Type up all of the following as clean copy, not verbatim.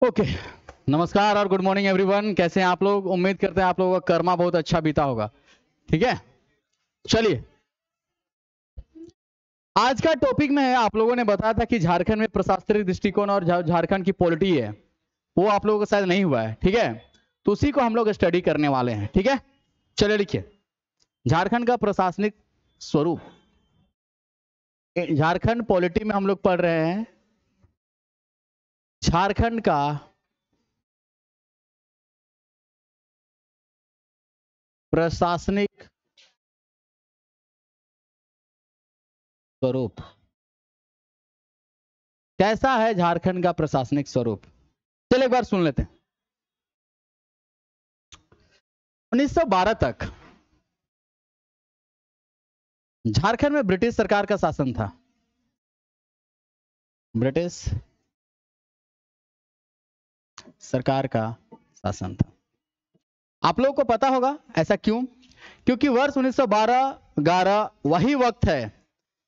Okay नमस्कार और good morning everyone. कैसे हैं आप लोग? उम्मीद करते हैं आप लोगों का कर्मा बहुत अच्छा बीता होगा। ठीक है, चलिए आज का टॉपिक में है। आप लोगों ने बताया था कि झारखंड में प्रशासनिक दृष्टिकोण और झारखंड की पॉलिटी है, वो आप लोगों को शायद नहीं हुआ है। ठीक है, तो उसी को हम लोग स्टडी करने वाले हैं। ठीक है, चलिए लिखिए झारखंड का प्रशासनिक स्वरूप। झारखंड पॉलिटी में हम लोग पढ़ रहे हैं झारखंड का प्रशासनिक स्वरूप। कैसा है झारखंड का प्रशासनिक स्वरूप? चलिए एक बार सुन लेते हैं। 1912 तक झारखंड में ब्रिटिश सरकार का शासन था। ब्रिटिश सरकार का शासन था। आप लोगों को पता होगा ऐसा क्यों? क्योंकि वर्ष 1912 वही वक्त है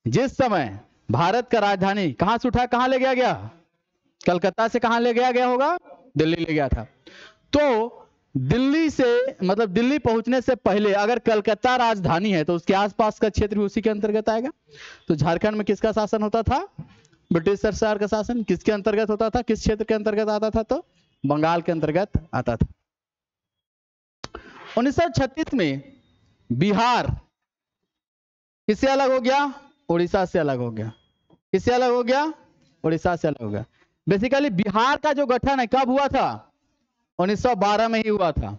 जिस समय भारत का राजधानी कहां से उठा कहां ले गया गया? कलकत्ता से कहां ले गया होगा? दिल्ली ले गया था। तो दिल्ली से मतलब दिल्ली पहुंचने से पहले अगर कलकत्ता राजधानी है तो उसके आसपास का क्षेत्र भी उसी के अंतर्गत आएगा। तो झारखंड में किसका शासन होता था? ब्रिटिश सरकार का शासन। किसके अंतर्गत होता था? किस क्षेत्र के अंतर्गत आता था? तो बंगाल के अंतर्गत आता था। 1936 में बिहार किससे अलग हो गया? उड़ीसा से अलग हो गया। किससे अलग हो गया? उड़ीसा से अलग हो गया। बेसिकली बिहार का जो गठन है कब हुआ था? 1912 में ही हुआ था।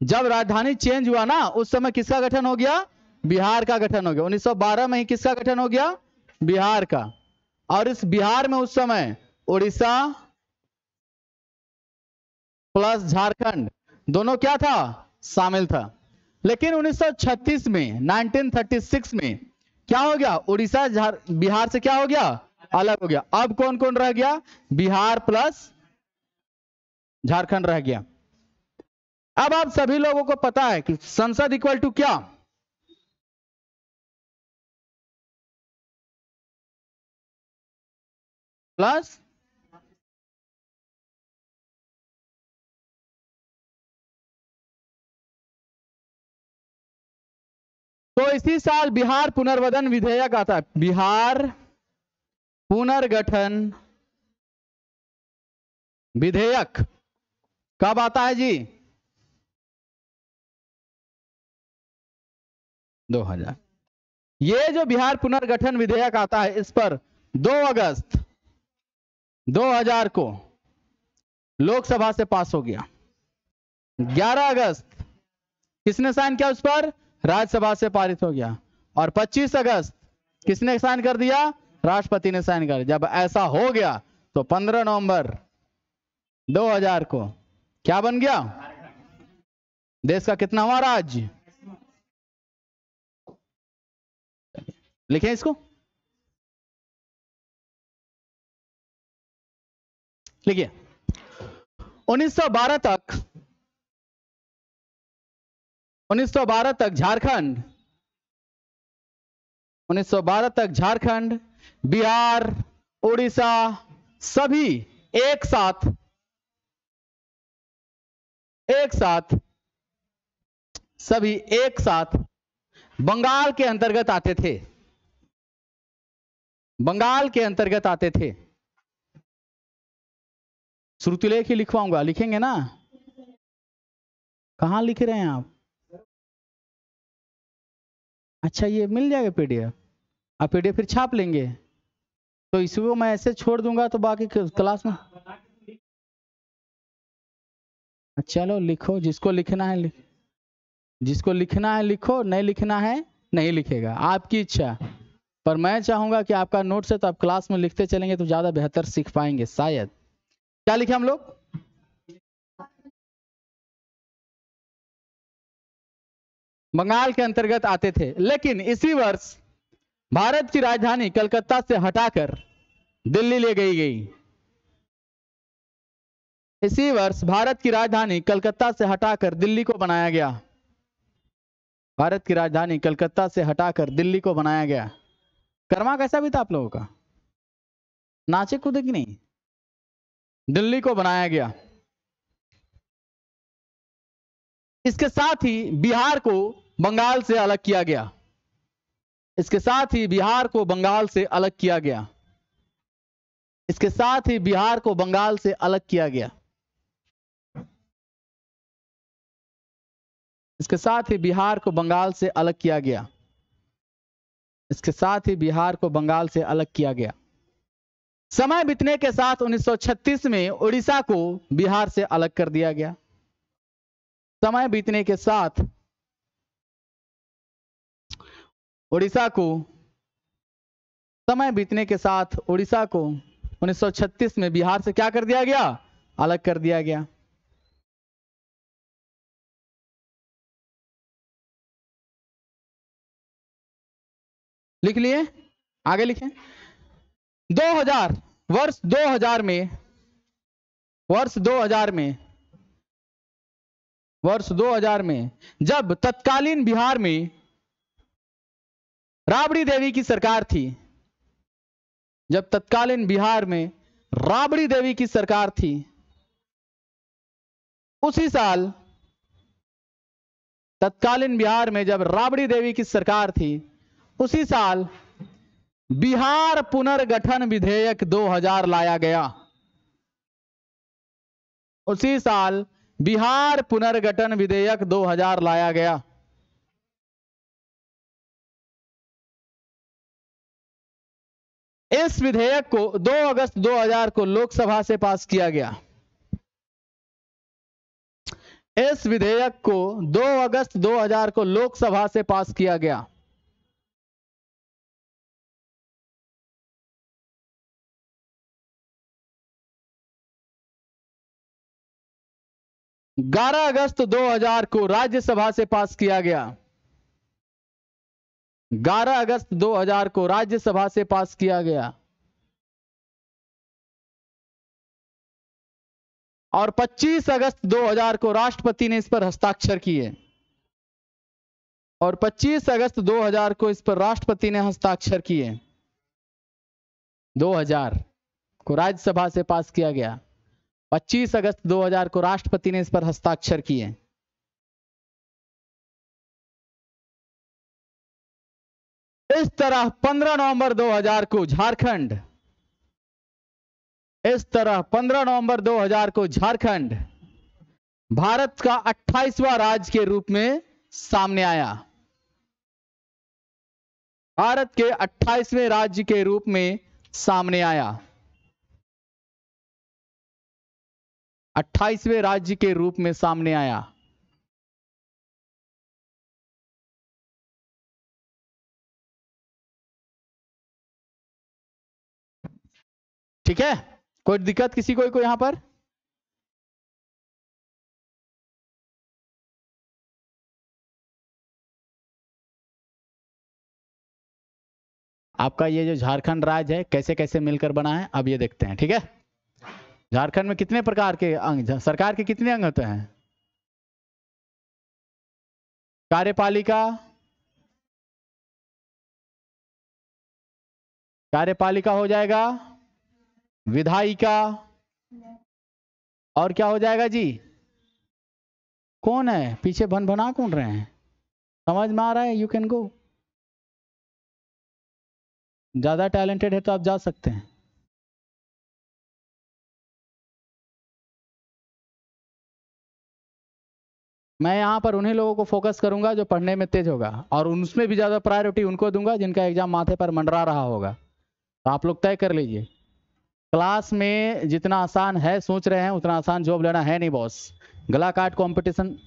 जब राजधानी चेंज हुआ ना उस समय किसका गठन हो गया? बिहार का गठन हो गया। 1912 में ही किसका गठन हो गया? बिहार का। और इस बिहार में उस समय उड़ीसा प्लस झारखंड दोनों क्या था? शामिल था। लेकिन 1936 में 1936 में क्या हो गया? उड़ीसा बिहार से क्या हो गया? अलग हो गया। अब कौन कौन रह गया? बिहार प्लस झारखंड रह गया। अब आप सभी लोगों को पता है कि संसद इक्वल टू क्या? प्लस तो इसी साल बिहार पुनर्गठन विधेयक आता है। बिहार पुनर्गठन विधेयक कब आता है जी? 2000। ये जो बिहार पुनर्गठन विधेयक आता है इस पर 2 अगस्त 2000 को लोकसभा से पास हो गया। 11 अगस्त किसने साइन किया उस पर? राज्यसभा से पारित हो गया। और 25 अगस्त किसने साइन कर दिया? राष्ट्रपति ने साइन कर दिया। जब ऐसा हो गया तो 15 नवंबर 2000 को क्या बन गया? देश का कितनावां राज्य? लिखें इसको, लिखिए 1912 तक 1912 तक झारखंड 1912 तक झारखंड बिहार उड़ीसा सभी एक साथ सभी एक साथ बंगाल के अंतर्गत आते थे। बंगाल के अंतर्गत आते थे। श्रुति लेख ही लिखवाऊंगा, लिखेंगे ना? कहां लिख रहे हैं आप? अच्छा ये मिल जाएगा पीडीएफ? आप पीडीएफ फिर छाप लेंगे? तो इसको मैं ऐसे छोड़ दूंगा तो बाकी क्लास में चलो लिखो, जिसको लिखना है जिसको लिखना है लिखो, नहीं लिखना है नहीं लिखेगा, आपकी इच्छा। पर मैं चाहूंगा कि आपका नोट्स है तो आप क्लास में लिखते चलेंगे तो ज्यादा बेहतर सीख पाएंगे शायद। क्या लिखे हम लोग? बंगाल के अंतर्गत आते थे। लेकिन इसी वर्ष भारत की राजधानी कलकत्ता से हटाकर दिल्ली ले गई। इसी वर्ष भारत की राजधानी कलकत्ता से हटाकर दिल्ली को बनाया गया। भारत की राजधानी कलकत्ता से हटाकर दिल्ली को बनाया गया। कर्मा कैसा भी था आप लोगों का? नाचे कूदे कि नहीं? दिल्ली को बनाया गया। इसके साथ ही बिहार को बंगाल से अलग किया गया। इसके साथ ही बिहार को बंगाल से अलग किया गया। इसके साथ ही बिहार को बंगाल से अलग किया गया। इसके साथ ही बिहार को बंगाल से अलग किया गया। इसके साथ ही बिहार को बंगाल से अलग किया गया। समय बीतने के साथ 1936 में उड़ीसा को बिहार से अलग कर दिया गया। समय बीतने के साथ उड़ीसा को समय बीतने के साथ उड़ीसा को 1936 में बिहार से क्या कर दिया गया? अलग कर दिया गया। लिख लिए? आगे लिखें। 2000 वर्ष 2000 में वर्ष 2000 में जब तत्कालीन बिहार में राबड़ी देवी की सरकार थी, जब तत्कालीन बिहार में राबड़ी देवी की सरकार थी, उसी साल तत्कालीन बिहार में जब राबड़ी देवी की सरकार थी, उसी साल बिहार पुनर्गठन विधेयक 2000 लाया गया। उसी साल बिहार पुनर्गठन विधेयक 2000 लाया गया। इस विधेयक को 2 अगस्त 2000 को लोकसभा से पास किया गया। इस विधेयक को 2 अगस्त 2000 को लोकसभा से पास किया गया। ग्यारह अगस्त 2000 को राज्यसभा से पास किया गया। 11 अगस्त 2000 को राज्यसभा से पास किया गया और 25 अगस्त 2000 को राष्ट्रपति ने इस पर हस्ताक्षर किए। और 25 अगस्त 2000 को इस पर राष्ट्रपति ने हस्ताक्षर किए। 2000 को राज्यसभा से पास किया गया, 25 अगस्त 2000 को राष्ट्रपति ने इस पर हस्ताक्षर किए। इस तरह 15 नवंबर 2000 को झारखंड इस तरह 15 नवंबर 2000 को झारखंड भारत का 28वां राज्य के रूप में सामने आया। भारत के 28वें राज्य के रूप में सामने आया। 28वें राज्य के रूप में सामने आया। ठीक है, कोई दिक्कत किसी को यहां पर? आपका ये जो झारखंड राज्य है कैसे कैसे मिलकर बना है, अब ये देखते हैं। ठीक है, झारखंड में कितने प्रकार के अंग, सरकार के कितने अंग होते हैं? कार्यपालिका हो जाएगा, विधायिका, और क्या हो जाएगा जी? कौन है पीछे भन भना कौन रहे हैं? समझ में आ रहा है? You can go. ज्यादा टैलेंटेड है तो आप जा सकते हैं। मैं यहां पर उन्हीं लोगों को फोकस करूंगा जो पढ़ने में तेज होगा, और उसमें भी ज्यादा प्रायोरिटी उनको दूंगा जिनका एग्जाम माथे पर मंडरा रहा होगा। तो आप लोग तय कर लीजिए। क्लास में जितना आसान है सोच रहे हैं उतना आसान जॉब लेना है नहीं बॉस। गला काट कंपटीशन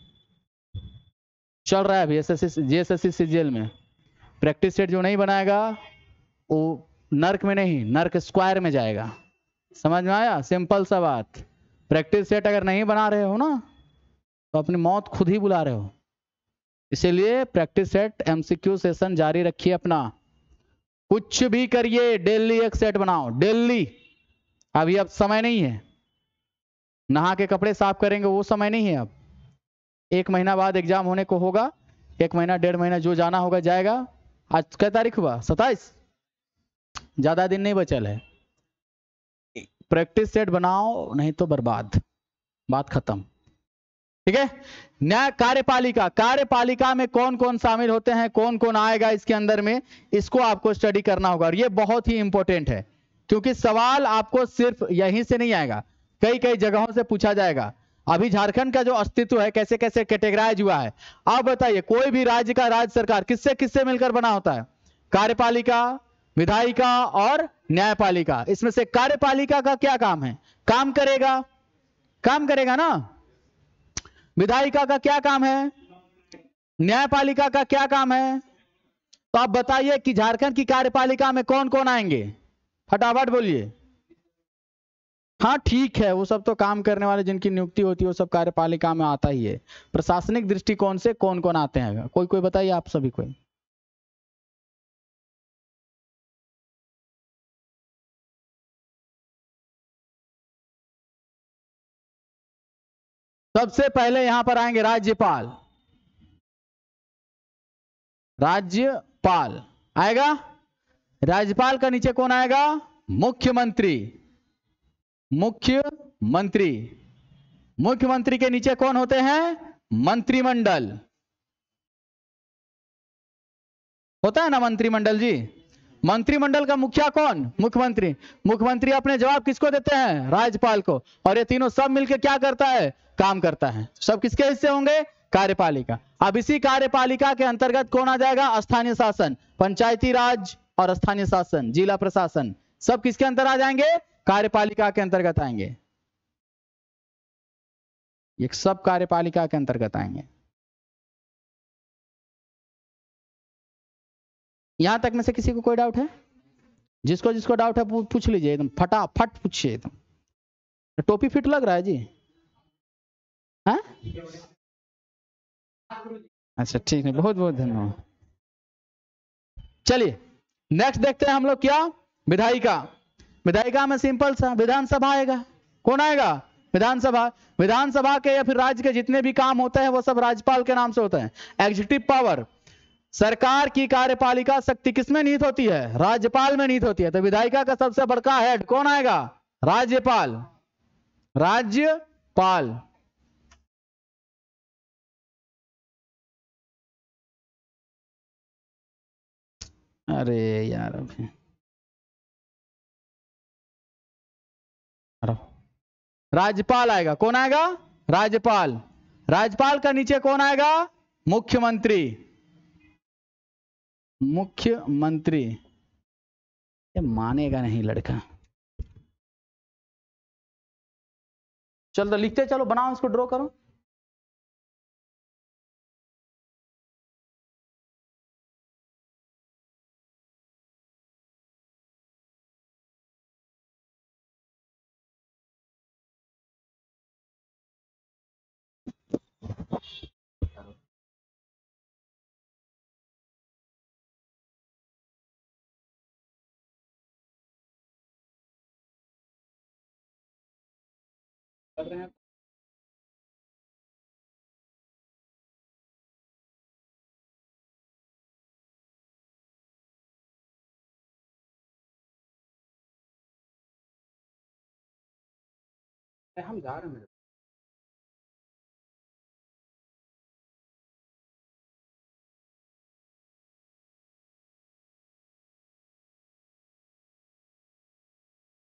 चल रहा है अभी एसएससी जेएसएससी सीजीएल में। प्रैक्टिस सेट जो नहीं बनाएगा वो नर्क में नहीं, नर्क स्क्वायर में जाएगा। समझ में आया? सिंपल सा बात। प्रैक्टिस सेट अगर नहीं बना रहे हो ना तो अपनी मौत खुद ही बुला रहे हो। इसीलिए प्रैक्टिस सेट एमसीक्यू सेशन जारी रखिए अपना। कुछ भी करिए, डेली एक सेट बनाओ, डेली। अभी अब समय नहीं है, नहा के कपड़े साफ करेंगे वो समय नहीं है। अब 1 महीना बाद एग्जाम होने को होगा, 1 महीना 1.5 महीना जो जाना होगा जाएगा। आज क्या तारीख हुआ? 27। ज्यादा दिन नहीं बचल है। प्रैक्टिस सेट बनाओ, नहीं तो बर्बाद, बात खत्म। ठीक है। न्याय कार्यपालिका, कार्यपालिका में कौन कौन शामिल होते हैं, कौन कौन आएगा इसके अंदर में, इसको आपको स्टडी करना होगा। और ये बहुत ही इंपॉर्टेंट है, क्योंकि सवाल आपको सिर्फ यहीं से नहीं आएगा, कई कई जगहों से पूछा जाएगा। अभी झारखंड का जो अस्तित्व है, कैसे कैसे कैटेगराइज हुआ है, आप बताइए। कोई भी राज्य का राज्य सरकार किससे किससे मिलकर बना होता है? कार्यपालिका, विधायिका और न्यायपालिका। इसमें से कार्यपालिका का क्या काम है? काम करेगा ना। विधायिका का क्या काम है? न्यायपालिका का क्या काम है? तो आप बताइए कि झारखंड की कार्यपालिका में कौन कौन आएंगे, फटाफट बोलिए। हाँ ठीक है, वो सब तो काम करने वाले जिनकी नियुक्ति होती है वो सब कार्यपालिका में आता ही है। प्रशासनिक दृष्टिकोण से कौन कौन आते हैं, कोई कोई बताइए आप सभी कोई। सबसे पहले यहां पर आएंगे राज्यपाल। राज्यपाल आएगा। राज्यपाल का नीचे कौन आएगा? मुख्यमंत्री। मुख्यमंत्री। मुख्यमंत्री के नीचे कौन होते हैं? मंत्रिमंडल। होता है ना मंत्रिमंडल जी। मंत्रिमंडल का मुखिया कौन? मुख्यमंत्री। मुख्यमंत्री अपने जवाब किसको देते हैं? राज्यपाल को। और ये तीनों सब मिलकर क्या करता है? काम करता है। सब किसके हिस्से होंगे? कार्यपालिका। अब इसी कार्यपालिका के अंतर्गत कौन आ जाएगा? स्थानीय शासन, पंचायती राज और स्थानीय शासन, जिला प्रशासन, सब किसके अंदर आ जाएंगे? कार्यपालिका के अंतर्गत आएंगे। ये सब कार्यपालिका के अंतर्गत आएंगे। यहां तक में से किसी को कोई डाउट है? जिसको जिसको डाउट है पूछ लीजिए, एकदम फटाफट पूछिए। एकदम टोपी फिट लग रहा है जी। हाँ अच्छा ठीक है, बहुत बहुत धन्यवाद। चलिए नेक्स्ट देखते हैं हम लोग क्या? विधायिका। विधायिका में सिंपल सा विधानसभा आएगा। कौन आएगा? विधानसभा। विधानसभा के या फिर राज्य के जितने भी काम होते हैं वो सब राज्यपाल के नाम से होते हैं। एग्जीक्यूटिव पावर, सरकार की कार्यपालिका शक्ति किसमें निहित होती है? राज्यपाल में निहित होती है। तो विधायिका का सबसे बड़का हेड कौन आएगा? राज्यपाल। राज्यपाल। अरे यार अभी राज्यपाल आएगा। कौन आएगा? राज्यपाल। राज्यपाल का नीचे कौन आएगा? मुख्यमंत्री। मुख्यमंत्री। ये मानेगा नहीं लड़का। चल तो लिखते चलो, बनाओ इसको, ड्रॉ करो। कर रहे हैं हम जा रहे हैं।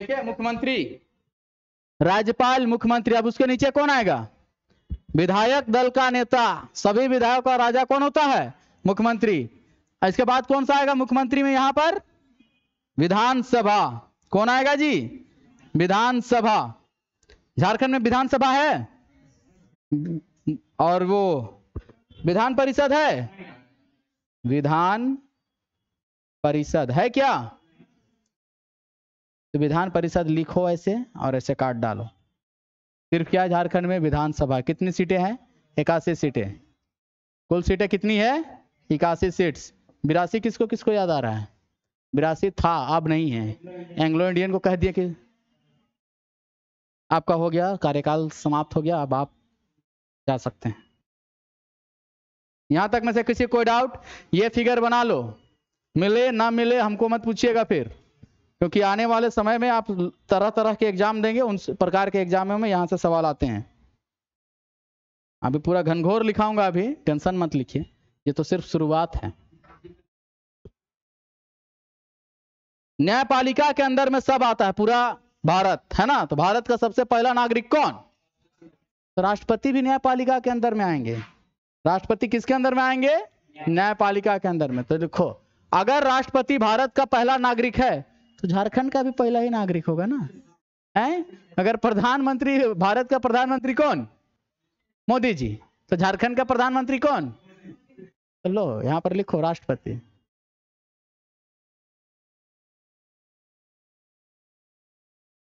ठीक है, मुख्यमंत्री, राज्यपाल, मुख्यमंत्री। अब उसके नीचे कौन आएगा? विधायक दल का नेता। सभी विधायक का राजा कौन होता है? मुख्यमंत्री। इसके बाद कौन सा आएगा मुख्यमंत्री में? यहां पर विधानसभा। कौन आएगा जी? विधानसभा। झारखंड में विधानसभा है और वो विधान परिषद है। विधान परिषद है क्या? तो विधान परिषद लिखो ऐसे और ऐसे काट डालो। सिर्फ क्या झारखंड में विधानसभा। कितनी सीटें हैं? 81 सीटें। कुल सीटें कितनी है? 81 सीट्स। 82 किसको किसको याद आ रहा है? 82 था, अब नहीं है। एंग्लो इंडियन को कह दिया कि आपका हो गया, कार्यकाल समाप्त हो गया, अब आप जा सकते हैं। यहां तक में से किसी कोई डाउट? ये फिगर बना लो, मिले ना मिले हमको मत पूछिएगा फिर, क्योंकि आने वाले समय में आप तरह तरह के एग्जाम देंगे, उन प्रकार के एग्जामों में यहां से सवाल आते हैं। अभी पूरा घनघोर लिखाऊंगा, अभी टेंशन मत लिखिए, ये तो सिर्फ शुरुआत है। न्यायपालिका के अंदर में सब आता है, पूरा भारत है ना। तो भारत का सबसे पहला नागरिक कौन? तो राष्ट्रपति भी न्यायपालिका के अंदर में आएंगे। राष्ट्रपति किसके अंदर में आएंगे? न्यायपालिका के अंदर में। तो देखो, अगर राष्ट्रपति भारत का पहला नागरिक है तो झारखंड का भी पहला ही नागरिक होगा ना, है? अगर प्रधानमंत्री, भारत का प्रधानमंत्री कौन? मोदी जी। तो झारखंड का प्रधानमंत्री कौन? तो लो यहां पर लिखो राष्ट्रपति।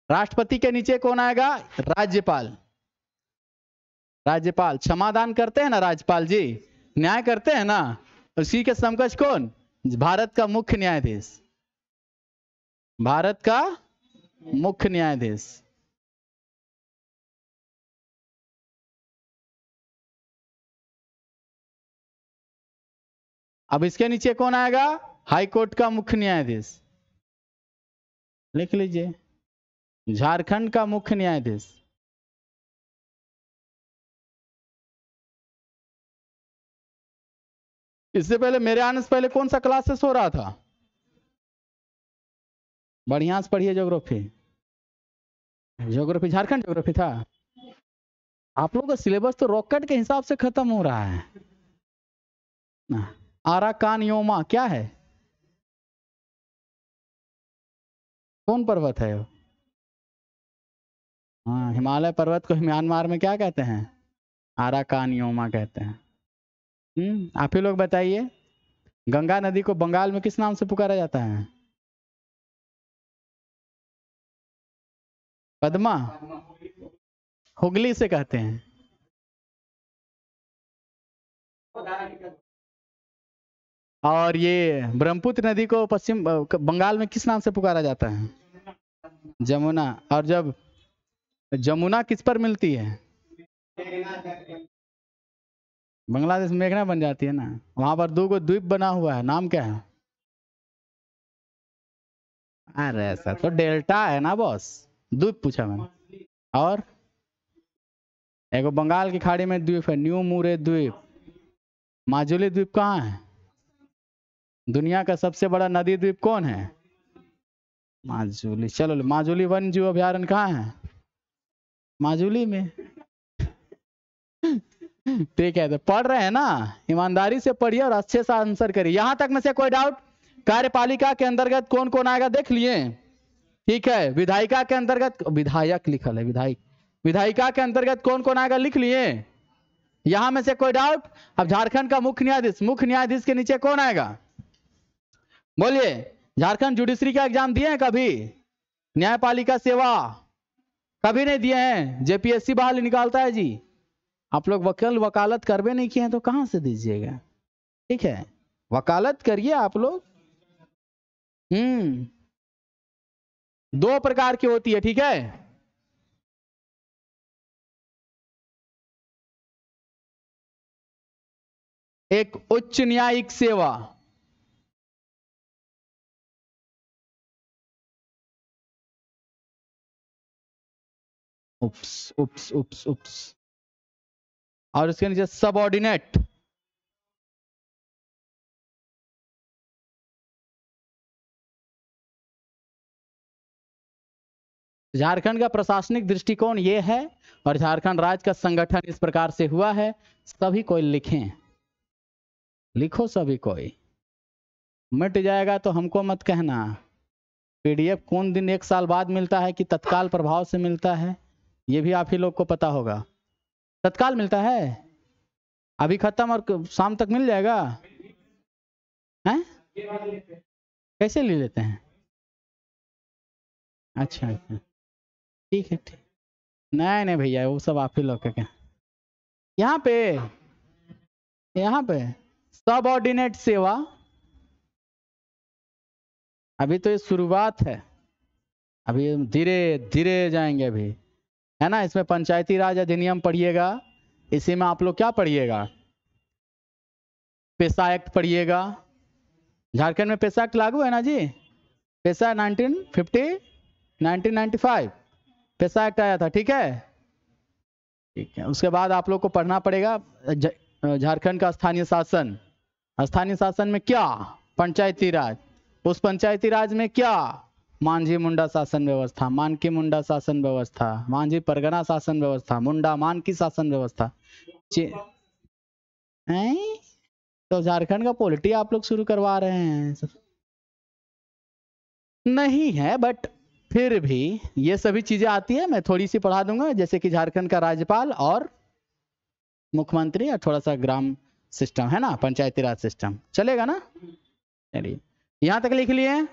राष्ट्रपति के नीचे कौन आएगा? राज्यपाल। राज्यपाल क्षमादान करते हैं ना राज्यपाल जी, न्याय करते हैं ना। उसी के समकक्ष कौन? भारत का मुख्य न्यायाधीश। भारत का मुख्य न्यायाधीश। अब इसके नीचे कौन आएगा? हाई कोर्ट का मुख्य न्यायाधीश। लिख लीजिए, झारखंड का मुख्य न्यायाधीश। इससे पहले, मेरे आने से पहले कौन सा क्लासेस हो रहा था? बढ़िया से पढ़िए ज्योग्राफी। ज्योग्राफी, झारखंड ज्योग्राफी था। आप लोगों का सिलेबस तो रॉकेट के हिसाब से खत्म हो रहा है ना। आराकानयोमा क्या है? कौन पर्वत है? हाँ, हिमालय पर्वत को म्यांमार में क्या कहते हैं? आराकानयोमा कहते हैं। आप ही लोग बताइए, गंगा नदी को बंगाल में किस नाम से पुकारा जाता है? पद्मा। हुगली से कहते हैं। और ये ब्रह्मपुत्र नदी को पश्चिम बंगाल में किस नाम से पुकारा जाता है? जमुना। और जब जमुना किस पर मिलती है? बांग्लादेश में मेघना बन जाती है ना। वहां पर 2 द्वीप बना हुआ है, नाम क्या है? अरे ऐसा तो डेल्टा है ना बॉस, द्वीप पूछा मैंने। और एगो बंगाल की खाड़ी में द्वीप है, न्यू मुरे द्वीप। माजुली द्वीप कहाँ है? दुनिया का सबसे बड़ा नदी द्वीप कौन है? माजुली। चलो, माजुली वन्य जीव अभयारण्य कहाँ है? माजुली में। ठीक है, तो पढ़ रहे हैं ना, ईमानदारी से पढ़िए और अच्छे से आंसर करिए। यहां तक में से कोई डाउट? कार्यपालिका के अंतर्गत कौन कौन आएगा देख लिए? ठीक है। विधायिका के अंतर्गत, विधायक लिखल है, विधायक। विधायिका के अंतर्गत कौन कौन आएगा लिख लिए? यहां में से कोई डाउट? अब झारखंड का मुख्य न्यायाधीश, मुख्य न्यायाधीश के नीचे कौन आएगा? बोलिए। झारखंड जुडिशरी का एग्जाम दिए हैं कभी? न्यायपालिका सेवा कभी नहीं दिए हैं? जेपीएससी बहाली निकालता है जी। आप लोग वकालत करवे नहीं किए हैं तो कहां से दीजिएगा? ठीक है, वकालत करिए आप लोग। 2 प्रकार की होती है, ठीक है। एक उच्च न्यायिक सेवा, उप्स उप्स उप्स उप्स, और इसके नीचे सबऑर्डिनेट। झारखंड का प्रशासनिक दृष्टिकोण ये है, और झारखंड राज्य का संगठन इस प्रकार से हुआ है। सभी कोई लिखें, लिखो सभी कोई। मिट जाएगा तो हमको मत कहना। पीडीएफ कौन दिन 1 साल बाद मिलता है कि तत्काल प्रभाव से मिलता है, ये भी आप ही लोग को पता होगा। तत्काल मिलता है, अभी खत्म और शाम तक मिल जाएगा। हैं? कैसे ले लेते हैं? अच्छा अच्छा, ठीक है ठीक। नहीं नहीं भैया, वो सब आप ही लोग का। यहाँ पे सबऑर्डिनेट सेवा, अभी तो ये शुरुआत है, अभी धीरे धीरे जाएंगे अभी, है ना। इसमें पंचायती राज अधिनियम पढ़िएगा, इसी में आप लोग क्या पढ़िएगा? पेशा एक्ट पढ़िएगा। झारखंड में पेशा एक्ट लागू है ना जी। पैसा 1995 पैसा एक्ट आया था, ठीक है। ठीक है, उसके बाद आप लोग को पढ़ना पड़ेगा झारखंड का स्थानीय शासन। स्थानीय शासन में क्या? पंचायती राज। उस पंचायती राज में क्या? मांझी मुंडा शासन व्यवस्था, मानकी मुंडा शासन व्यवस्था, मांझी परगना शासन व्यवस्था, मुंडा मानकी शासन व्यवस्था। तो झारखंड का पॉलिटी आप लोग शुरू करवा रहे हैं? नहीं है, बट फिर भी ये सभी चीजें आती है, मैं थोड़ी सी पढ़ा दूंगा, जैसे कि झारखंड का राज्यपाल और मुख्यमंत्री और थोड़ा सा ग्राम सिस्टम है ना, पंचायती राज सिस्टम चलेगा ना। चलिए यहां तक लिख लिए,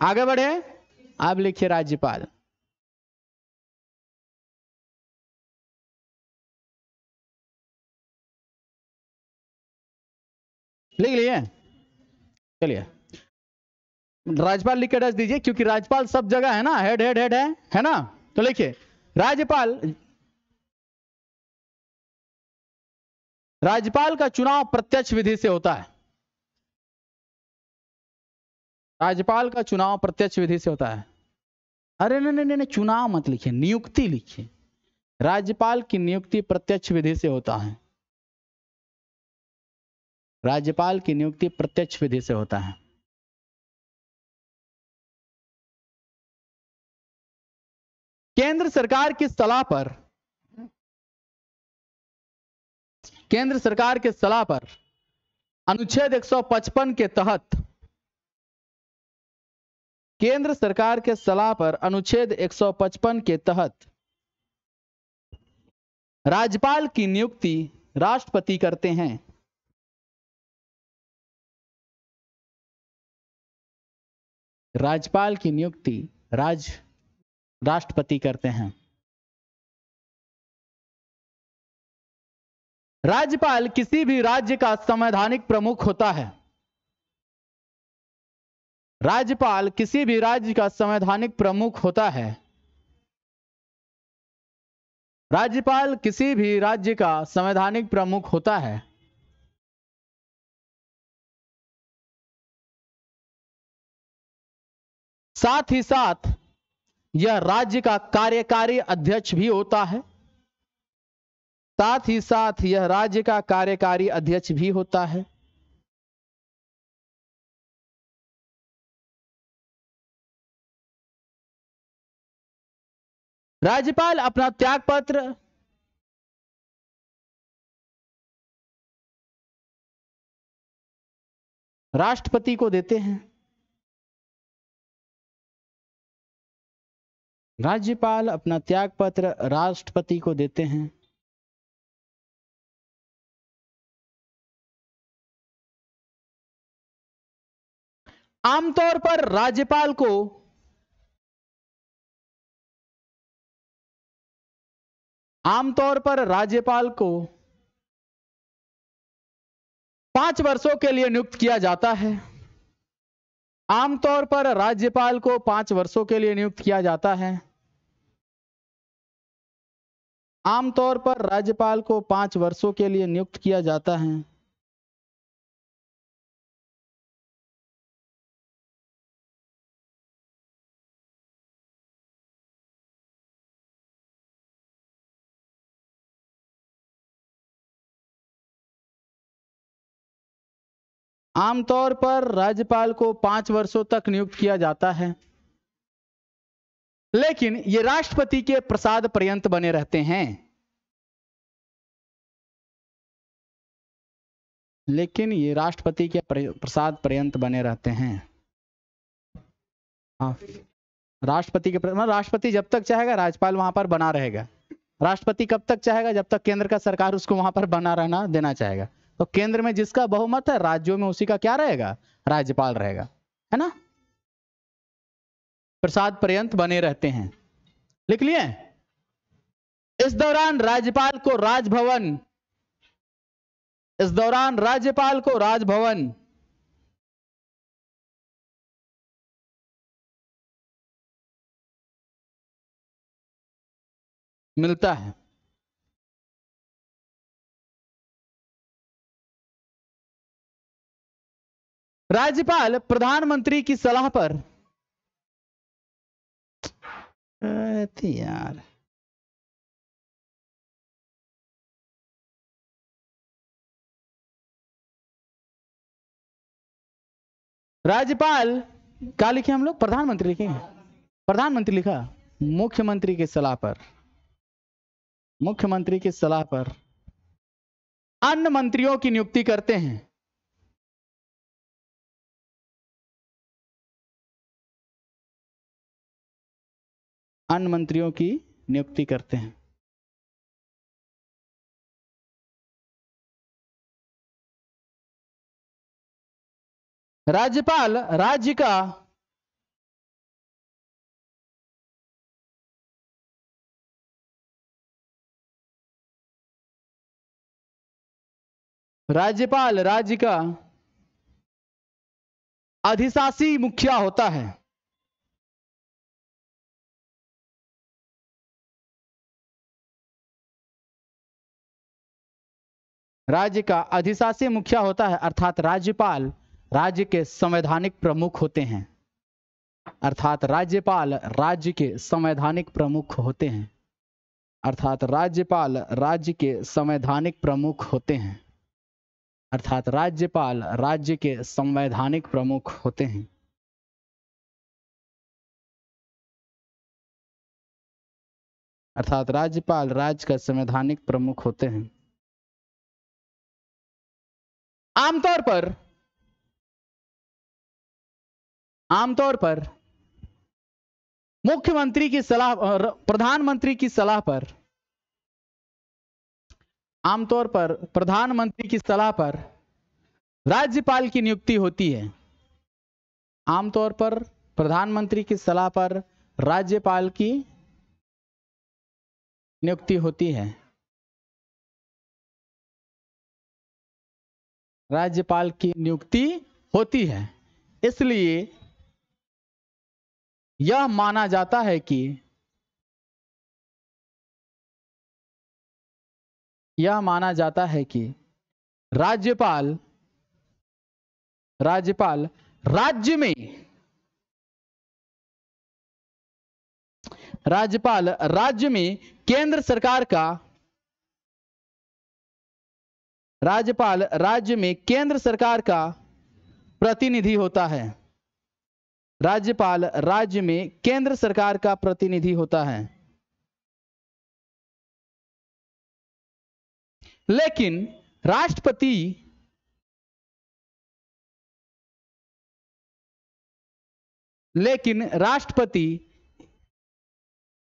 आगे बढ़े। अब लिखिए राज्यपाल। लिख लिए? चलिए राज्यपाल लिख के रख दीजिए, क्योंकि राज्यपाल सब जगह है ना, हेड हेड हेड है ना। तो लिखिए राज्यपाल का चुनाव प्रत्यक्ष विधि से होता है। राज्यपाल का चुनाव प्रत्यक्ष विधि से होता है। अरे नहीं नहीं नहीं, चुनाव मत लिखिए, नियुक्ति लिखिए। राज्यपाल की नियुक्ति प्रत्यक्ष विधि से होता है। राज्यपाल की नियुक्ति प्रत्यक्ष विधि से होता है। केंद्र सरकार की सलाह पर अनुच्छेद 155 के तहत, केंद्र सरकार के सलाह पर अनुच्छेद 155 के तहत राज्यपाल की नियुक्ति राष्ट्रपति करते हैं। राज्यपाल की नियुक्ति राष्ट्रपति करते हैं। राज्यपाल किसी भी राज्य का संवैधानिक प्रमुख होता है। राज्यपाल किसी भी राज्य का संवैधानिक प्रमुख होता है। राज्यपाल किसी भी राज्य का संवैधानिक प्रमुख होता है। साथ ही साथ यह राज्य का कार्यकारी अध्यक्ष भी होता है। साथ ही साथ यह राज्य का कार्यकारी अध्यक्ष भी होता है। राज्यपाल अपना त्यागपत्र राष्ट्रपति को देते हैं। राज्यपाल अपना त्यागपत्र राष्ट्रपति को देते हैं। आमतौर पर राज्यपाल को 5 वर्षों के लिए नियुक्त किया जाता है। आमतौर पर राज्यपाल को 5 वर्षों के लिए नियुक्त किया जाता है। आमतौर पर राज्यपाल को 5 वर्षों के लिए नियुक्त किया जाता है। आमतौर पर राज्यपाल को 5 वर्षों तक नियुक्त किया जाता है, लेकिन ये राष्ट्रपति के प्रसाद पर्यंत बने रहते हैं। लेकिन ये राष्ट्रपति के प्रसाद पर्यंत बने रहते हैं। राष्ट्रपति जब तक चाहेगा राज्यपाल वहां पर बना रहेगा। राष्ट्रपति कब तक चाहेगा? जब तक केंद्र का सरकार उसको वहां पर बना रहना देना चाहेगा। तो केंद्र में जिसका बहुमत है, राज्यों में उसी का क्या रहेगा? राज्यपाल रहेगा, है ना। प्रसाद पर्यंत बने रहते हैं। लिख लिए? इस दौरान राज्यपाल को राजभवन मिलता है। राज्यपाल प्रधानमंत्री की सलाह पर थी यार। राज्यपाल क्या लिखे हम लोग? प्रधानमंत्री लिखे। प्रधानमंत्री लिखा। मुख्यमंत्री की सलाह पर, मुख्यमंत्री की सलाह पर अन्य मंत्रियों की नियुक्ति करते हैं। अन्य मंत्रियों की नियुक्ति करते हैं। राज्यपाल राज्य का राज्यपाल राज्य का अधिशासी मुखिया होता है। राज्य का अधिशासी मुखिया होता है, अर्थात राज्यपाल राज्य के संवैधानिक प्रमुख होते हैं। अर्थात राज्यपाल राज्य के संवैधानिक प्रमुख होते हैं। अर्थात राज्यपाल राज्य के संवैधानिक प्रमुख होते हैं। अर्थात राज्यपाल राज्य के संवैधानिक प्रमुख होते हैं। अर्थात राज्यपाल राज्य का संवैधानिक प्रमुख होते हैं। आमतौर पर मुख्यमंत्री की सलाह, प्रधानमंत्री की सलाह पर, आमतौर पर प्रधानमंत्री की सलाह पर राज्यपाल की नियुक्ति होती है। आमतौर पर प्रधानमंत्री की सलाह पर राज्यपाल की नियुक्ति होती है। राज्यपाल की नियुक्ति होती है। इसलिए यह माना जाता है कि राज्यपाल राज्य में केंद्र सरकार का, राज्यपाल राज्य में केंद्र सरकार का प्रतिनिधि होता है। राज्यपाल राज्य में केंद्र सरकार का प्रतिनिधि होता है। लेकिन राष्ट्रपति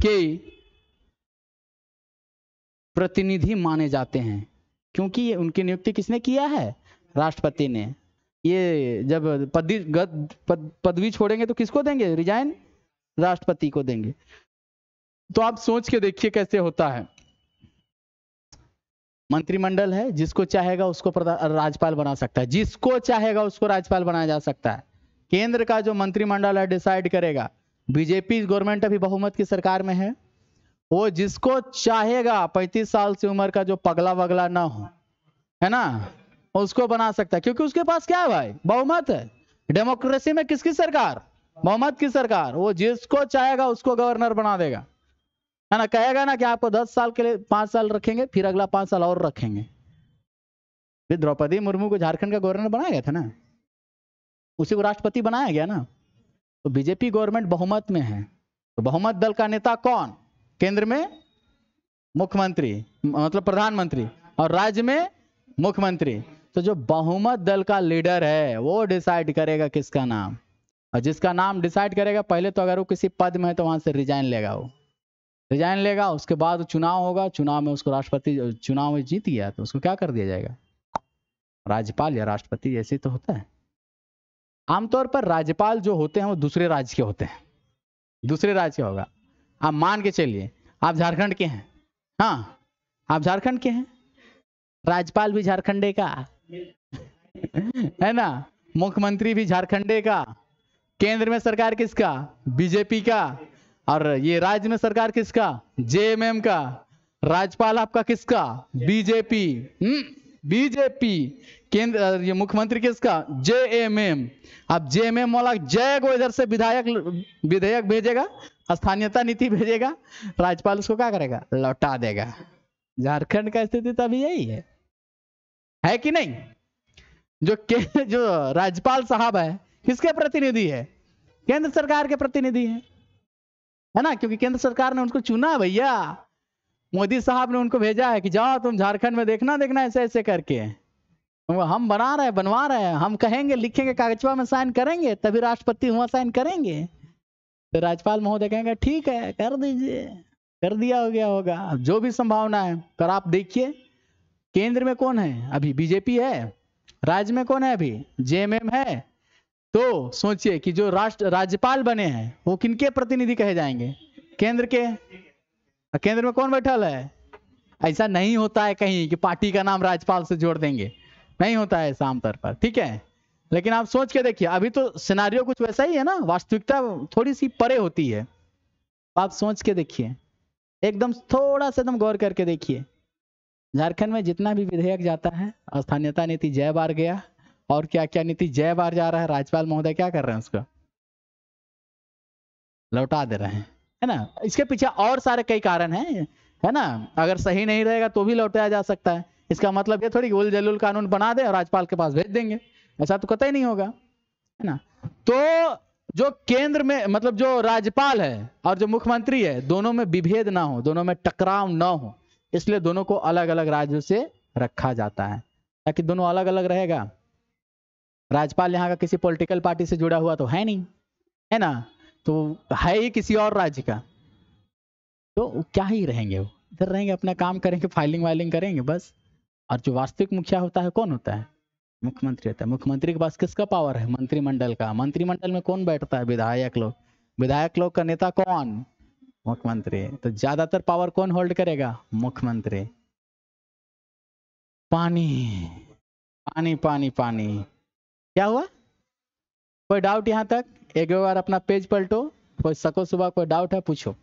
के प्रतिनिधि माने जाते हैं, क्योंकि ये उनकी नियुक्ति किसने किया है? राष्ट्रपति ने। ये जब पदवी छोड़ेंगे तो किसको देंगे? रिजाइन राष्ट्रपति को देंगे। तो आप सोच के देखिए कैसे होता है। मंत्रिमंडल है, जिसको चाहेगा उसको राज्यपाल बना सकता है, जिसको चाहेगा उसको राज्यपाल बनाया जा सकता है। केंद्र का जो मंत्रिमंडल है डिसाइड करेगा। बीजेपी गवर्नमेंट अभी बहुमत की सरकार में है, वो जिसको चाहेगा 35 साल से उम्र का जो पगला वगला ना हो, है ना, उसको बना सकता है, क्योंकि उसके पास क्या है भाई? बहुमत है। डेमोक्रेसी में किसकी सरकार? बहुमत की सरकार। वो जिसको चाहेगा उसको गवर्नर बना देगा, है ना। कहेगा ना कि आपको 10 साल के लिए 5 साल रखेंगे, फिर अगला 5 साल और रखेंगे। फिर द्रौपदी मुर्मू को झारखंड का गवर्नर बनाया गया था ना, उसी को राष्ट्रपति बनाया गया ना। तो बीजेपी गवर्नमेंट बहुमत में है, तो बहुमत दल का नेता कौन? केंद्र में मुख्यमंत्री, मतलब प्रधानमंत्री, और राज्य में मुख्यमंत्री। तो जो बहुमत दल का लीडर है वो डिसाइड करेगा किसका नाम, और जिसका नाम डिसाइड करेगा, पहले तो अगर वो किसी पद में है तो वहां से रिजाइन लेगा, वो रिजाइन लेगा। उसके बाद चुनाव होगा, चुनाव में उसको राष्ट्रपति, चुनाव में जीत गया तो उसको क्या कर दिया जाएगा? राज्यपाल या राष्ट्रपति, ऐसे तो होता है। आमतौर पर राज्यपाल जो होते हैं वो दूसरे राज्य के होते हैं, दूसरे राज्य के होगा। आप मान के चलिए आप झारखंड के हैं, हाँ आप झारखंड के हैं, राज्यपाल भी झारखंडे का है ना, मुख्यमंत्री भी झारखंडे का, केंद्र में सरकार किसका? बीजेपी का, और ये राज्य में सरकार किसका? जेएमएम का। राज्यपाल आपका किसका? बीजेपी। बीजेपी। केंद्र, ये मुख्यमंत्री किसका? जेएमएम। अब जेएमएम वाला जय को इधर से विधेयक भेजेगा स्थानीयता नीति भेजेगा, राज्यपाल उसको क्या करेगा, लौटा देगा। झारखंड का स्थिति तो अभी यही है कि नहीं? जो राज्यपाल साहब है किसके प्रतिनिधि है? केंद्र सरकार के प्रतिनिधि है ना, क्योंकि केंद्र सरकार ने उनको चुना भैया। मोदी साहब ने उनको भेजा है कि जाओ तुम झारखंड में देखना ऐसे ऐसे करके हम बनवा रहे हैं, हम कहेंगे लिखेंगे कागजवा में साइन करेंगे तभी राष्ट्रपति हुआ साइन करेंगे। तो राज्यपाल महोदय कहेंगे ठीक है कर दीजिए, कर दिया हो गया होगा। अब जो भी संभावना है, पर आप देखिए केंद्र में कौन है अभी, बीजेपी है, राज्य में कौन है अभी, जेएमएम है। तो सोचिए कि जो राज्यपाल बने हैं वो किनके प्रतिनिधि कहे जाएंगे, केंद्र के। केंद्र में कौन बैठल है? ऐसा नहीं होता है कहीं कि पार्टी का नाम राज्यपाल से जोड़ देंगे, नहीं होता है ऐसा आमतौर पर, ठीक है। लेकिन आप सोच के देखिए, अभी तो सिनारियो कुछ वैसा ही है ना, वास्तविकता थोड़ी सी परे होती है। आप सोच के देखिए, एकदम थोड़ा सा एकदम गौर करके देखिए, झारखंड में जितना भी विधेयक जाता है, स्थानीयता नीति जय बार गया, और क्या क्या नीति जय बार जा रहा है, राज्यपाल महोदय क्या कर रहे हैं, उसको लौटा दे रहे हैं, है ना। इसके पीछे और सारे कई कारण हैं, है ना। अगर सही नहीं रहेगा तो भी लौटाया जा सकता है। इसका मतलब ये थोड़ी उल जलूल कानून बना दे और राज्यपाल के पास भेज देंगे, ऐसा तो कतई नहीं होगा, है ना। तो जो केंद्र में मतलब जो राज्यपाल है और जो मुख्यमंत्री है, दोनों में विभेद ना हो, दोनों में टकराव ना हो, इसलिए दोनों को अलग अलग राज्यों से रखा जाता है, ताकि दोनों अलग अलग रहेगा। राज्यपाल यहाँ का किसी पॉलिटिकल पार्टी से जुड़ा हुआ तो है नहीं, है ना, तो है ही किसी और राज्य का, तो क्या ही रहेंगे, वो इधर रहेंगे, अपना काम करेंगे, फाइलिंग वाइलिंग करेंगे बस। और जो वास्तविक मुखिया होता है कौन होता है? मुख्यमंत्री होता है। मुख्यमंत्री के पास किसका पावर है? मंत्रिमंडल का। मंत्रिमंडल में कौन बैठता है? विधायक लोग। विधायक लोग का नेता कौन? मुख्यमंत्री। तो ज्यादातर पावर कौन होल्ड करेगा? मुख्यमंत्री। पानी पानी पानी पानी, क्या हुआ? कोई डाउट यहां तक? एक बार अपना पेज पलटो, कोई सको सुबह कोई डाउट है पूछो।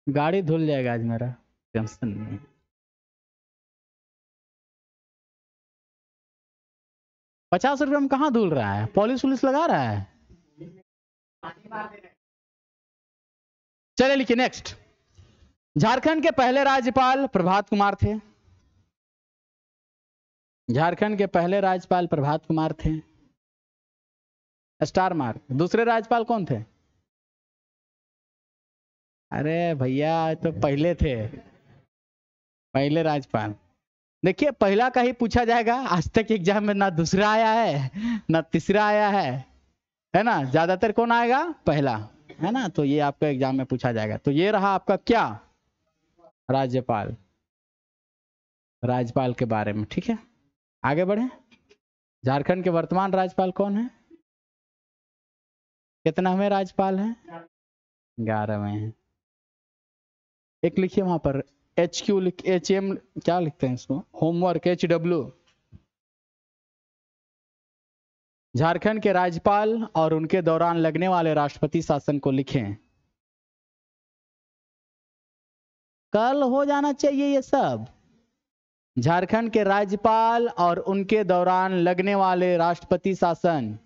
गाड़ी धुल जाएगा आज मेरा, टेंशन नहीं। ₹50 में कहाँ धुल रहा है? पॉलिश वॉलिश लगा रहा है? चलिए लिखिए नेक्स्ट। झारखंड के पहले राज्यपाल प्रभात कुमार थे। झारखंड के पहले राज्यपाल प्रभात कुमार थे, स्टार मार्क। दूसरे राज्यपाल कौन थे? अरे भैया तो पहले थे, पहले राज्यपाल। देखिए पहला का ही पूछा जाएगा, आज तक एग्जाम में ना दूसरा आया है ना तीसरा आया है ना। ज्यादातर कौन आएगा? पहला, है ना। तो ये आपका एग्जाम में पूछा जाएगा। तो ये रहा आपका क्या, राज्यपाल, राज्यपाल के बारे में, ठीक है। आगे बढ़े। झारखंड के वर्तमान राज्यपाल कौन है? कितनावें राज्यपाल हैं? 11वें हैं। एक लिखिए वहां पर HQ HM, क्या लिखते हैं इसको, होमवर्क HW। झारखंड के राज्यपाल और उनके दौरान लगने वाले राष्ट्रपति शासन को लिखें। कल हो जाना चाहिए ये सब। झारखंड के राज्यपाल और उनके दौरान लगने वाले राष्ट्रपति शासन।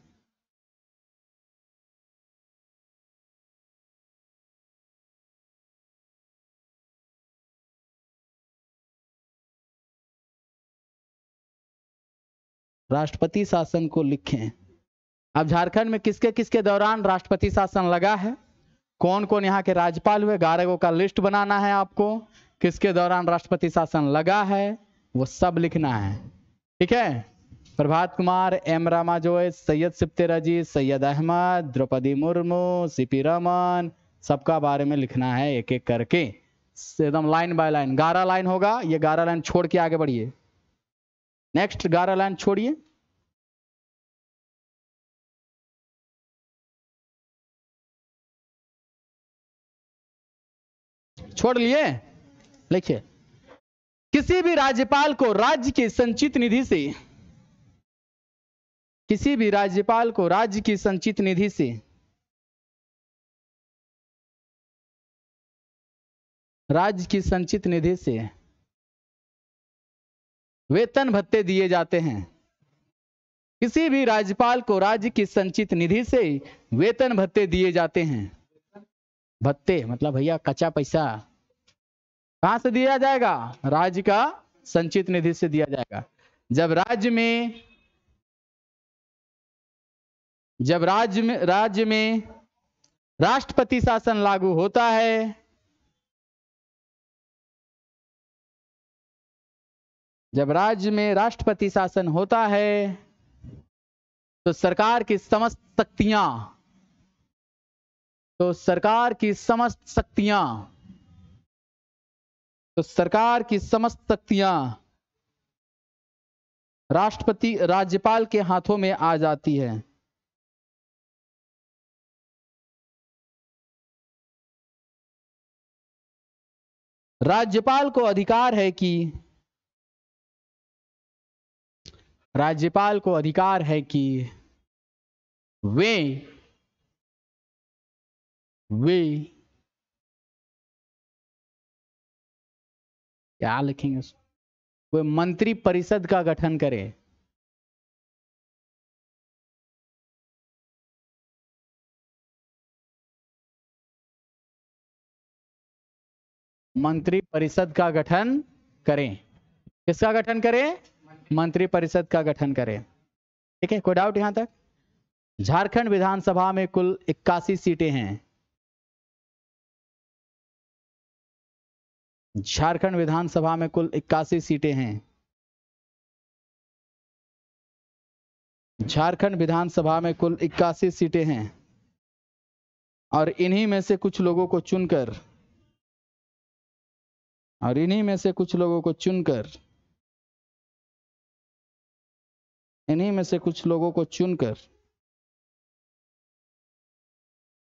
राष्ट्रपति शासन को लिखें। अब झारखंड में किसके किसके दौरान राष्ट्रपति शासन लगा है, कौन कौन यहाँ के राज्यपाल हुए, 11 का लिस्ट बनाना है आपको। किसके दौरान राष्ट्रपति शासन लगा है वो सब लिखना है, ठीक है। प्रभात कुमार, एम रामाजोय, सैयद सिप्तेराजी, सैयद अहमद, द्रौपदी मुर्मू, सीपी रमन, सबका बारे में लिखना है एक एक करके, एकदम लाइन बाय लाइन। 11 लाइन होगा, ये 11 लाइन छोड़ के आगे बढ़िए। नेक्स्ट 11 लाइन छोड़िए। छोड़ लिए? लिखिए, किसी भी राज्यपाल को राज्य की संचित निधि से, किसी भी राज्यपाल को राज्य की संचित निधि से राज्य की संचित निधि से वेतन भत्ते दिए जाते हैं। किसी भी राज्यपाल को राज्य की संचित निधि से वेतन भत्ते दिए जाते हैं। भत्ते मतलब भैया कच्चा पैसा कहां से दिया जाएगा? राज्य का संचित निधि से दिया जाएगा। जब राज्य में राष्ट्रपति शासन लागू होता है, जब राज्य में राष्ट्रपति शासन होता है तो सरकार की समस्त शक्तियां, राष्ट्रपति राज्यपाल के हाथों में आ जाती है। राज्यपाल को अधिकार है कि वे क्या लिखेंगे? वे मंत्री परिषद का गठन करे। मंत्री परिषद का गठन करें। किसका गठन करें? मंत्री परिषद का गठन करें। ठीक है, कोई डाउट यहां तक? झारखंड विधानसभा में कुल 81 सीटें हैं। झारखंड विधानसभा में कुल 81 सीटें हैं। झारखंड विधानसभा में कुल 81 सीटें हैं और इन्हीं में से कुछ लोगों को चुनकर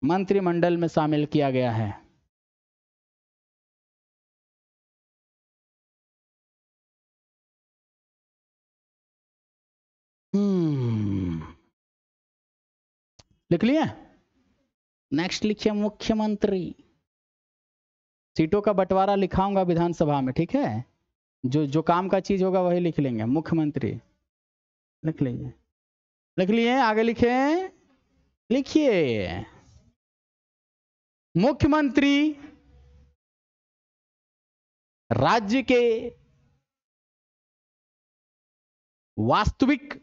मंत्रिमंडल में शामिल किया गया है। लिख लिया? नेक्स्ट लिखिए मुख्यमंत्री। सीटों का बंटवारा लिखाऊंगा विधानसभा में, ठीक है? जो काम का चीज होगा वही लिख लेंगे। मुख्यमंत्री लिख लीजिए। लिख लिए? आगे लिखिए। मुख्यमंत्री राज्य के वास्तविक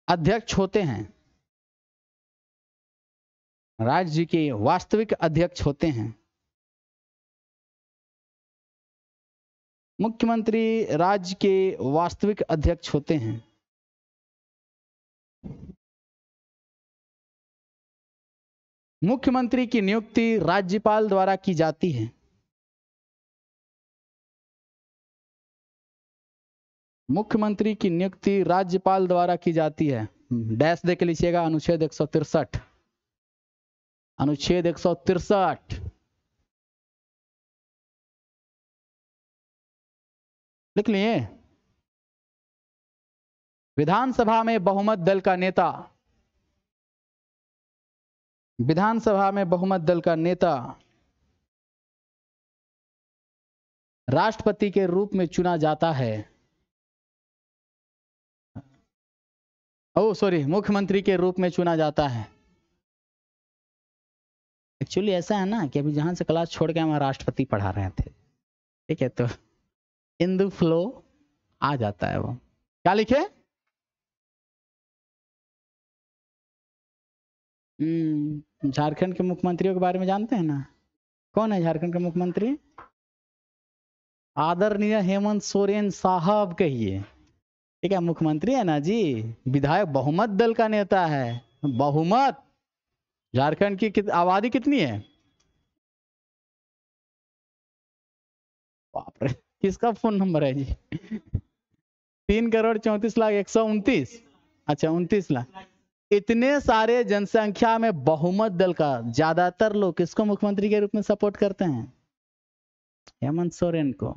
अध्यक्ष होते हैं। राज्य के वास्तविक अध्यक्ष होते हैं। मुख्यमंत्री राज्य के वास्तविक अध्यक्ष होते हैं। मुख्यमंत्री की नियुक्ति राज्यपाल द्वारा की जाती है। मुख्यमंत्री की नियुक्ति राज्यपाल द्वारा की जाती है। डैश दे के लिखिएगा, अनुच्छेद 163। अनुच्छेद 163 लिख लिए। विधानसभा में बहुमत दल का नेता राष्ट्रपति के रूप में चुना जाता है। मुख्यमंत्री के रूप में चुना जाता है। एक्चुअली ऐसा है ना कि अभी जहां से क्लास छोड़ के हम राष्ट्रपति पढ़ा रहे थे, ठीक है, तो इन द फ्लो आ जाता है वो। क्या लिखे? झारखंड के मुख्यमंत्रियों के बारे में जानते हैं ना? कौन है झारखंड के मुख्यमंत्री? आदरणीय हेमंत सोरेन साहब कहिए, ठीक है, मुख्यमंत्री है ना जी। विधायक बहुमत दल का नेता है। बहुमत। झारखंड की आबादी कितनी है? बाप रे, किसका फोन नंबर है जी? 3,34,34,129। अच्छा, 29 लाख। इतने सारे जनसंख्या में बहुमत दल का ज्यादातर लोग किसको मुख्यमंत्री के रूप में सपोर्ट करते हैं? हेमंत सोरेन को।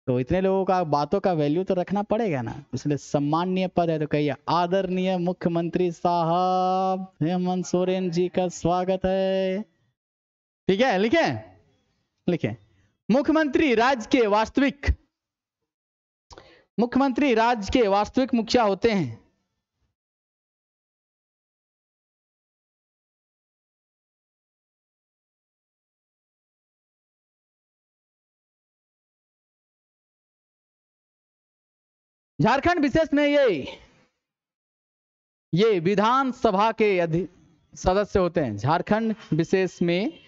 तो इतने लोगों का बातों का वैल्यू तो रखना पड़ेगा ना, इसलिए सम्माननीय पद है तो कहिए आदरणीय मुख्यमंत्री साहब हेमंत सोरेन जी का स्वागत है। ठीक है, लिखे लिखे। मुख्यमंत्री राज्य के वास्तविक मुखिया होते हैं। झारखंड विशेष में ये विधानसभा के सदस्य होते हैं। झारखंड विशेष में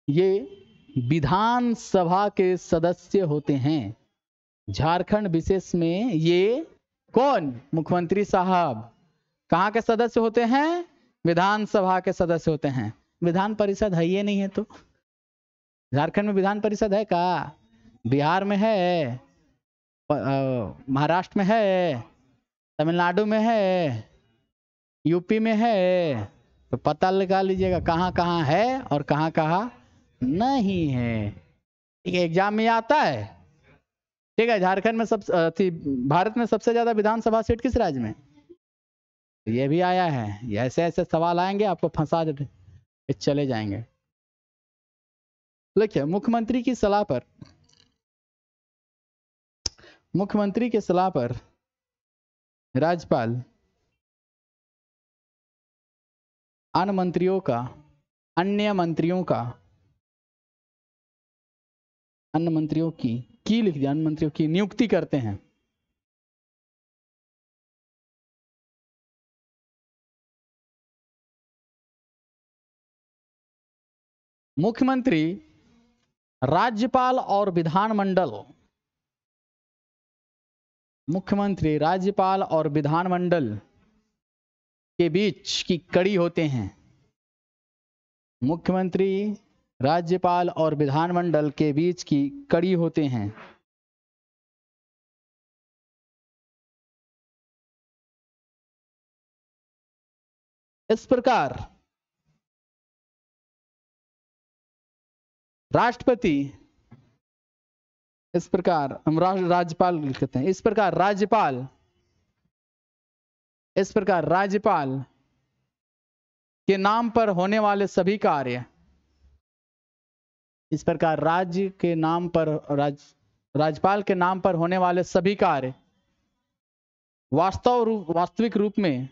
ये विधानसभा के सदस्य होते हैं। झारखंड विशेष में ये कौन? मुख्यमंत्री साहब कहाँ के सदस्य होते हैं? विधानसभा के सदस्य होते हैं। विधान परिषद है ये नहीं है तो झारखंड में विधान परिषद है का? बिहार में है, महाराष्ट्र में है, तमिलनाडु में है, यूपी में है, तो पता लगा लीजिएगा कहाँ कहाँ है और कहाँ कहाँ नहीं है। ठीक है, एग्जाम में आता है। ठीक है, झारखंड में भारत में सबसे ज्यादा विधानसभा सीट किस राज्य में? ये भी आया है। ऐसे ऐसे सवाल आएंगे आपको फंसा देते चले जाएंगे। देखिए, मुख्यमंत्री की सलाह पर राज्यपाल अन्य मंत्रियों की नियुक्ति करते हैं। मुख्यमंत्री राज्यपाल और विधानमंडल के बीच की कड़ी होते हैं। मुख्यमंत्री राज्यपाल और विधानमंडल के बीच की कड़ी होते हैं। इस प्रकार राष्ट्रपति, राज्यपाल कहते हैं। इस प्रकार राज्यपाल के नाम पर होने वाले सभी कार्य, राज्यपाल के नाम पर होने वाले सभी कार्य वास्तविक रूप में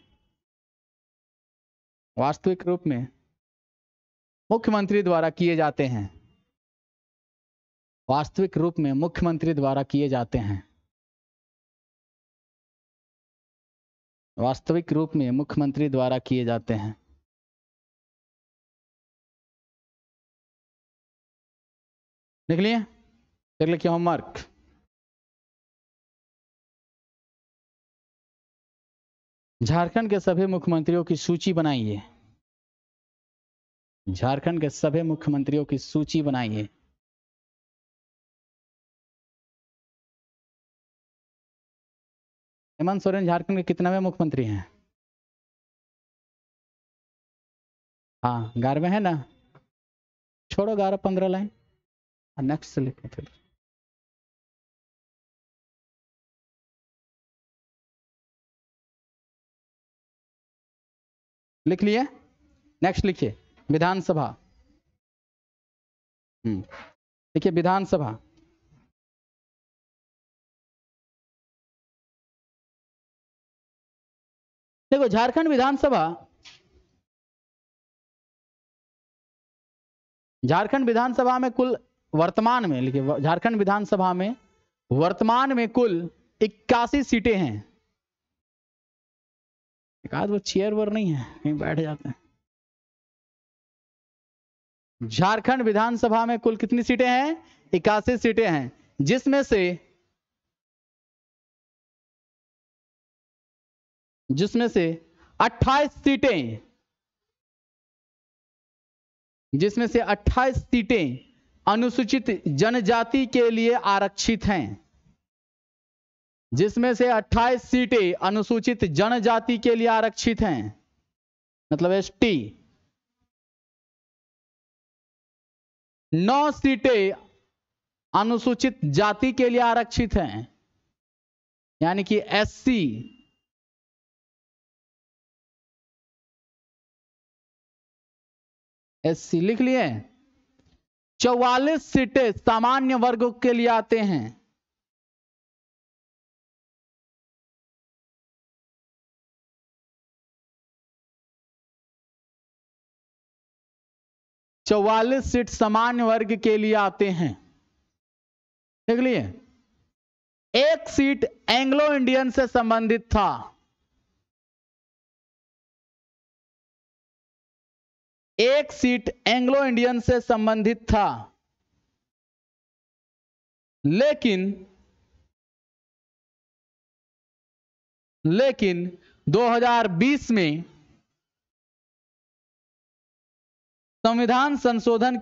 मुख्यमंत्री द्वारा किए जाते हैं। वास्तविक रूप में मुख्यमंत्री द्वारा किए जाते हैं। वास्तविक रूप में मुख्यमंत्री द्वारा किए जाते हैं। देख लिए? देख लिया होमवर्क? झारखंड के सभी मुख्यमंत्रियों की सूची बनाइए। झारखंड के सभी मुख्यमंत्रियों की सूची बनाइए। हेमंत सोरेन झारखंड के कितने मुख्यमंत्री हैं? हाँ, 11वें है ना? छोड़ो 11-15 लाइन, नेक्स्ट से लिखो फिर। लिख लिए? नेक्स्ट लिखिए विधानसभा। देखिए विधानसभा, देखो झारखंड विधानसभा में कुल वर्तमान में, लिखिए झारखंड विधानसभा में वर्तमान में कुल 81 सीटें हैं। एक आध वो चेयर वर नहीं है, कहीं बैठ जाते हैं। झारखंड विधानसभा में कुल कितनी सीटें हैं? 81 सीटें हैं, जिसमें से 28 सीटें अनुसूचित जनजाति के लिए आरक्षित हैं। जिसमें से 28 सीटें अनुसूचित जनजाति के लिए आरक्षित हैं। मतलब एसटी, 9 सीटें अनुसूचित जाति के लिए आरक्षित हैं, यानी कि एससी। एससी लिख लिए। 44 सीटें सामान्य वर्ग के लिए आते हैं। चौवालीस सीट सामान्य वर्ग के लिए आते हैं, देख लिए। एक सीट एंग्लो इंडियन से संबंधित था। एक सीट एंग्लो इंडियन से संबंधित था, लेकिन 2020 में संविधान संशोधन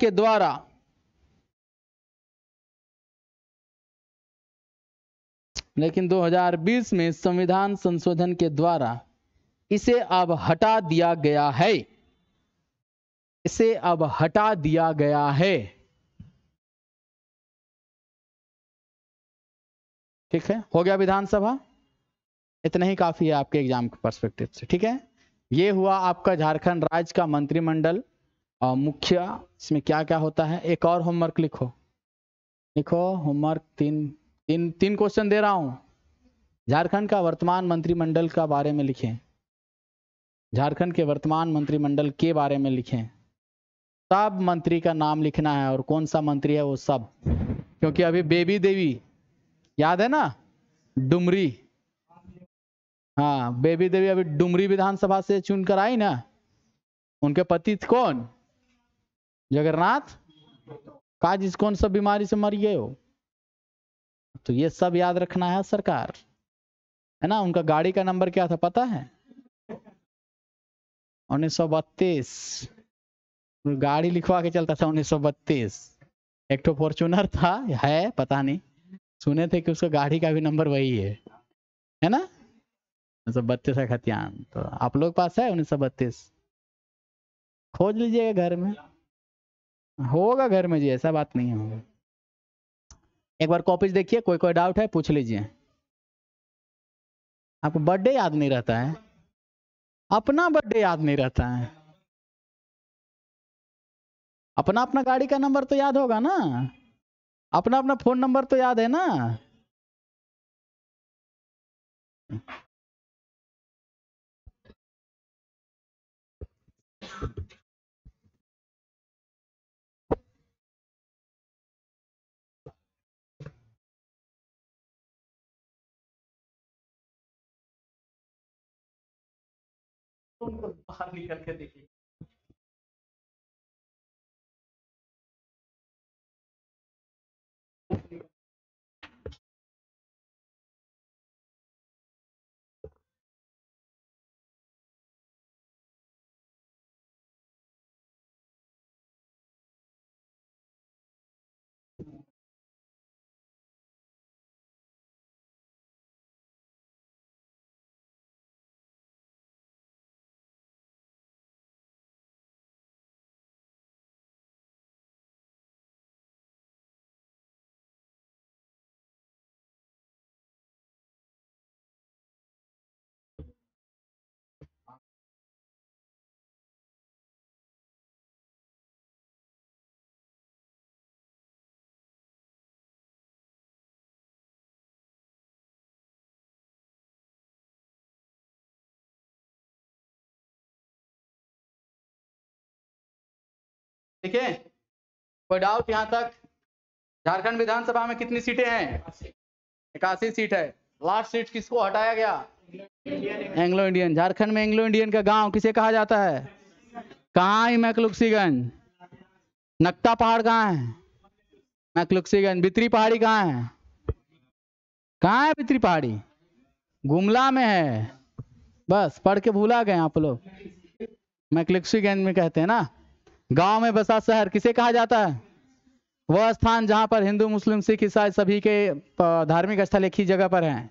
के द्वारा इसे अब हटा दिया गया है। इसे अब हटा दिया गया है। ठीक है, हो गया विधानसभा। इतना ही काफी है आपके एग्जाम के पर्सपेक्टिव से। ठीक है, ये हुआ आपका झारखंड राज्य का मंत्रिमंडल और मुखिया। इसमें क्या क्या होता है। एक और होमवर्क लिखो, होमवर्क तीन क्वेश्चन दे रहा हूं। झारखंड का वर्तमान मंत्रिमंडल का बारे में लिखें, झारखंड के वर्तमान मंत्रिमंडल के बारे में लिखें। सब मंत्री का नाम लिखना है और कौन सा मंत्री है वो सब, क्योंकि अभी बेबी देवी याद है ना, डुमरी। हाँ, बेबी देवी अभी डुमरी विधानसभा से चुनकर आई ना। उनके पति कौन, जगन्नाथ काजिस, कौन सा बीमारी से मर गए हो। तो ये सब याद रखना है सरकार, है ना। उनका गाड़ी का नंबर क्या था पता है, 1932। गाड़ी लिखवा के चलता था 1932। एक तो फॉर्च्यूनर था, है पता नहीं, सुने थे कि उसका गाड़ी का भी नंबर वही है ना, 1932 है खतियान। तो आप लोग पास है 1932, खोज लीजिएगा घर में, होगा घर में जी, ऐसा बात नहीं है। एक बार कॉपीज देखिए, कोई डाउट है पूछ लीजिए। आपको बर्थडे याद नहीं रहता है, अपना बर्थडे याद नहीं रहता है, अपना अपना गाड़ी का नंबर तो याद होगा ना, अपना अपना फोन नंबर तो याद है ना। उनको बाहर निकल के देखिए। ठीक है, कोई डाउट यहाँ तक। झारखंड विधानसभा में कितनी सीटें हैं, 81 सीट है। लास्ट सीट किसको हटाया गया, एंग्लो इंडियन। झारखंड में एंग्लो इंडियन का गांव किसे कहा जाता है, कहाँ है मैकलुक्सीगंज। नक्ता पहाड़ कहाँ है, मैकलुक्सीगंज। बित्री पहाड़ी कहाँ है, कहाँ है बित्री पहाड़ी, गुमला में है। बस पढ़ के भूला गए आप लोग, मैकलुक्सीगंज में कहते हैं ना। गांव में बसा शहर किसे कहा जाता है, वह स्थान जहां पर हिंदू मुस्लिम सिख ईसाई सभी के धार्मिक स्थल एक ही जगह पर हैं,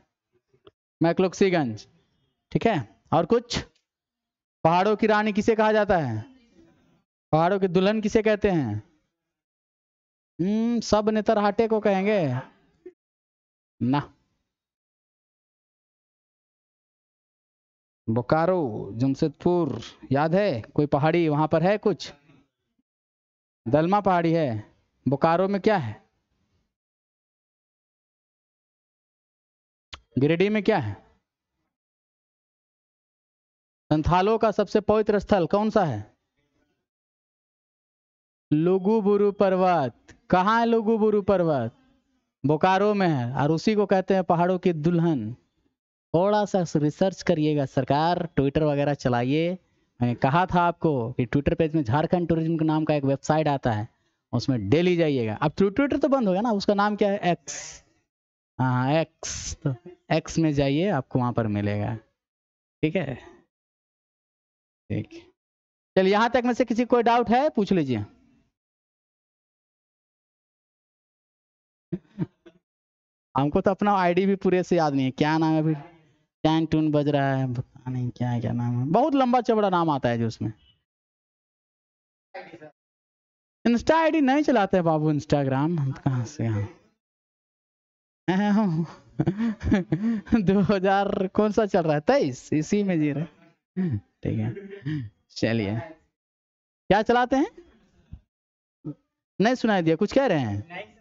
मैकलुक्सीगंज। ठीक है, और कुछ पहाड़ों की रानी किसे कहा जाता है? पहाड़ों की दुल्हन किसे कहते हैं? सब नेतरहाटे को कहेंगे ना। बोकारो, जमशेदपुर, याद है कोई पहाड़ी वहां पर है कुछ? दलमा पहाड़ी है। बोकारो में क्या है? गिरिडीह में क्या है? संथालों का सबसे पवित्र स्थल कौन सा है? लुगुबुरु पर्वत। कहाँ है लुगुबुरु पर्वत? बोकारो में है, और उसी को कहते हैं पहाड़ों की दुल्हन। थोड़ा सा रिसर्च करिएगा सरकार, ट्विटर वगैरह चलाइए। मैंने कहा था आपको कि ट्विटर पेज में झारखंड टूरिज्म के नाम का एक वेबसाइट आता है, उसमें डेली जाइएगा। अब ट्विटर तो बंद हो गया ना, उसका नाम क्या है? एक्स। हाँ एक्स, तो एक्स में जाइए, आपको वहां पर मिलेगा। ठीक है, ठीक। चलिए, यहां तक में से किसी कोई डाउट है पूछ लीजिए। हमको तो अपना आईडी भी पूरे से याद नहीं है, क्या नाम है अभी? टैन टून बज रहा है, पता नहीं क्या क्या नाम है, बहुत लंबा चौड़ा नाम आता है जो उसमें। इंस्टा आईडी नहीं चलाते बाबू, इंस्टाग्राम हम कहाँ से हैं? 2000 कौन सा चल रहा है? 23, इसी में जी रहे। ठीक है, चलिए। क्या चलाते हैं? नहीं सुनाई दिया, कुछ कह रहे हैं?